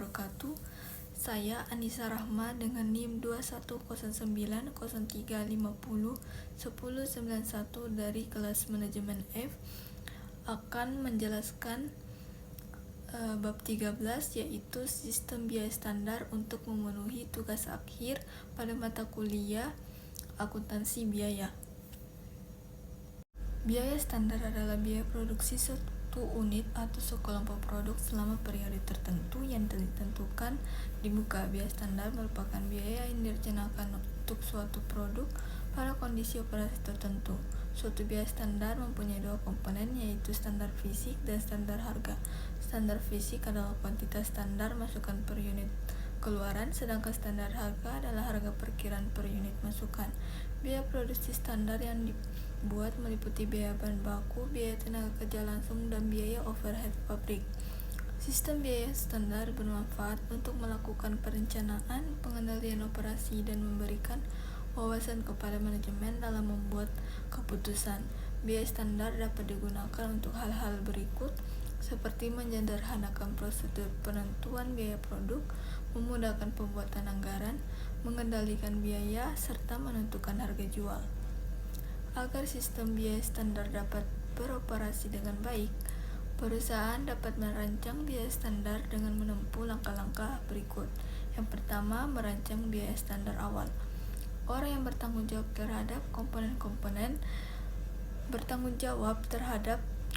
wabarakatuh. Saya Anissa Rahma dengan NIM 210903501091 dari kelas manajemen F akan menjelaskan bab 13, yaitu sistem biaya standar untuk memenuhi tugas akhir pada mata kuliah akuntansi biaya. Biaya standar adalah biaya produksi suatu unit atau sekelompok produk selama periode tertentu yang ditentukan di muka. Biaya standar merupakan biaya yang direncanakan untuk suatu produk pada kondisi operasi tertentu. Suatu biaya standar mempunyai dua komponen, yaitu standar fisik dan standar harga. Standar fisik adalah kuantitas standar masukan per unit keluaran, sedangkan standar harga adalah harga perkiraan per unit masukan. Biaya produksi standar yang dibuat meliputi biaya bahan baku, biaya tenaga kerja langsung, dan biaya overhead pabrik. Sistem biaya standar bermanfaat untuk melakukan perencanaan, pengendalian operasi, dan memberikan wawasan kepada manajemen dalam membuat keputusan. Biaya standar dapat digunakan untuk hal-hal berikut, seperti menyederhanakan prosedur penentuan biaya produk, memudahkan pembuatan anggaran, mengendalikan biaya, serta menentukan harga jual. Agar sistem biaya standar dapat beroperasi dengan baik, perusahaan dapat merancang biaya standar dengan menempuh langkah-langkah berikut. Yang pertama, merancang biaya standar awal. Orang yang bertanggung jawab terhadap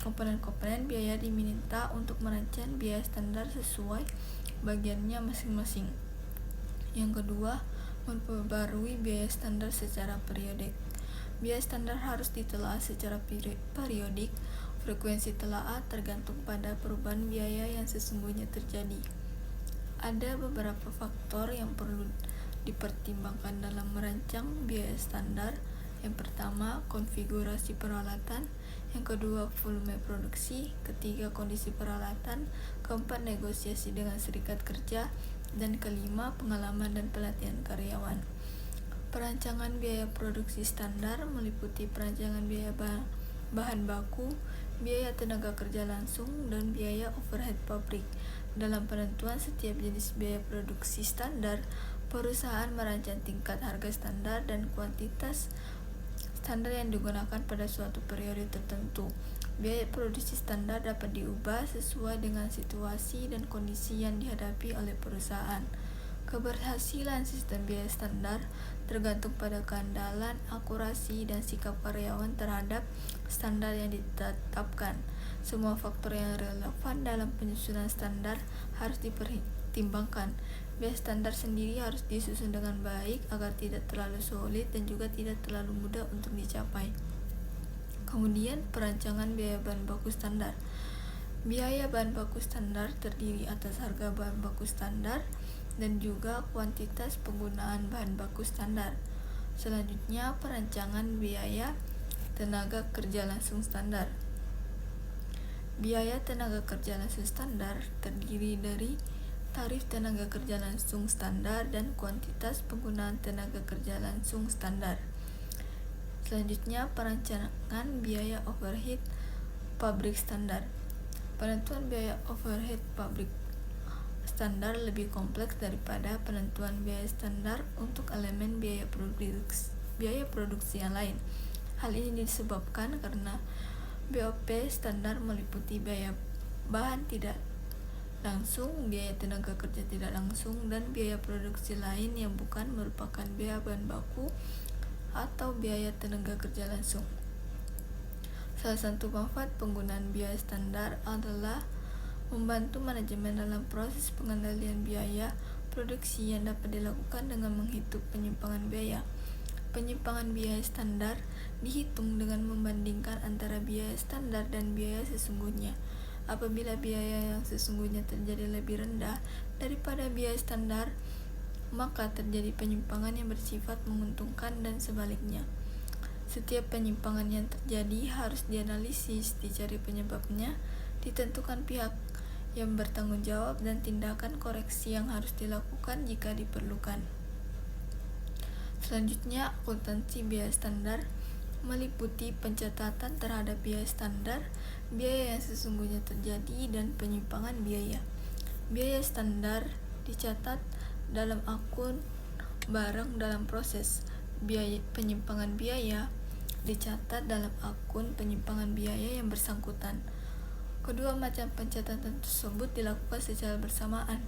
komponen-komponen biaya diminta untuk merancang biaya standar sesuai bagiannya masing-masing. Yang kedua, memperbarui biaya standar secara periodik. Biaya standar harus ditelaah secara periodik. Frekuensi telaah tergantung pada perubahan biaya yang sesungguhnya terjadi. Ada beberapa faktor yang perlu dipertimbangkan dalam merancang biaya standar. Yang pertama, konfigurasi peralatan. Yang kedua, volume produksi. Ketiga, kondisi peralatan. Keempat, negosiasi dengan serikat kerja. Dan kelima, pengalaman dan pelatihan karyawan. Perancangan biaya produksi standar meliputi perancangan biaya bahan baku, biaya tenaga kerja langsung, dan biaya overhead pabrik. Dalam penentuan setiap jenis biaya produksi standar, perusahaan merancang tingkat harga standar dan kuantitas standar yang digunakan pada suatu periode tertentu. Biaya produksi standar dapat diubah sesuai dengan situasi dan kondisi yang dihadapi oleh perusahaan. Keberhasilan sistem biaya standar tergantung pada keandalan, akurasi, dan sikap karyawan terhadap standar yang ditetapkan. Semua faktor yang relevan dalam penyusunan standar harus dipertimbangkan. Biaya standar sendiri harus disusun dengan baik agar tidak terlalu sulit dan juga tidak terlalu mudah untuk dicapai. Kemudian, perancangan biaya bahan baku standar. Biaya bahan baku standar terdiri atas harga bahan baku standar dan juga kuantitas penggunaan bahan baku standar. Selanjutnya, perancangan biaya tenaga kerja langsung standar. Biaya tenaga kerja langsung standar terdiri dari tarif tenaga kerja langsung standar dan kuantitas penggunaan tenaga kerja langsung standar. Selanjutnya, perancangan biaya overhead pabrik standar. Penentuan biaya overhead pabrik standar lebih kompleks daripada penentuan biaya standar untuk elemen biaya produksi yang lain. Hal ini disebabkan karena BOP standar meliputi biaya bahan tidak langsung, biaya tenaga kerja tidak langsung, dan biaya produksi lain yang bukan merupakan biaya bahan baku atau biaya tenaga kerja langsung. Salah satu manfaat penggunaan biaya standar adalah membantu manajemen dalam proses pengendalian biaya produksi yang dapat dilakukan dengan menghitung penyimpangan biaya. Penyimpangan biaya standar dihitung dengan membandingkan antara biaya standar dan biaya sesungguhnya. Apabila biaya yang sesungguhnya terjadi lebih rendah daripada biaya standar, maka terjadi penyimpangan yang bersifat menguntungkan dan sebaliknya. Setiap penyimpangan yang terjadi harus dianalisis, dicari penyebabnya, ditentukan pihak yang bertanggung jawab, dan tindakan koreksi yang harus dilakukan jika diperlukan. Selanjutnya, akuntansi biaya standar meliputi pencatatan terhadap biaya standar, biaya yang sesungguhnya terjadi, dan penyimpangan biaya. Biaya standar dicatat dalam akun barang dalam proses. Penyimpangan biaya dicatat dalam akun penyimpangan biaya yang bersangkutan. Kedua macam pencatatan tersebut dilakukan secara bersamaan.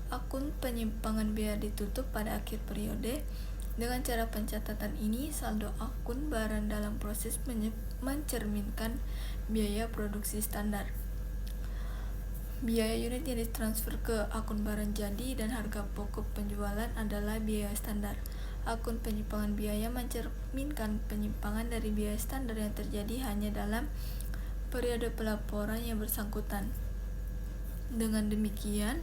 Akun penyimpangan biaya ditutup pada akhir periode. Dengan cara pencatatan ini, saldo akun barang dalam proses mencerminkan biaya produksi standar. Biaya unit yang ditransfer ke akun barang jadi dan harga pokok penjualan adalah biaya standar. Akun penyimpangan biaya mencerminkan penyimpangan dari biaya standar yang terjadi hanya dalam periode pelaporan yang bersangkutan. Dengan demikian,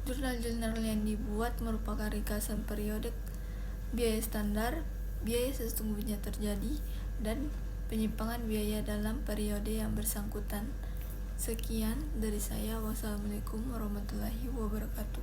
jurnal-jurnal yang dibuat merupakan ringkasan periodik biaya standar, biaya sesungguhnya terjadi, dan penyimpangan biaya dalam periode yang bersangkutan. Sekian dari saya. Wassalamualaikum warahmatullahi wabarakatuh.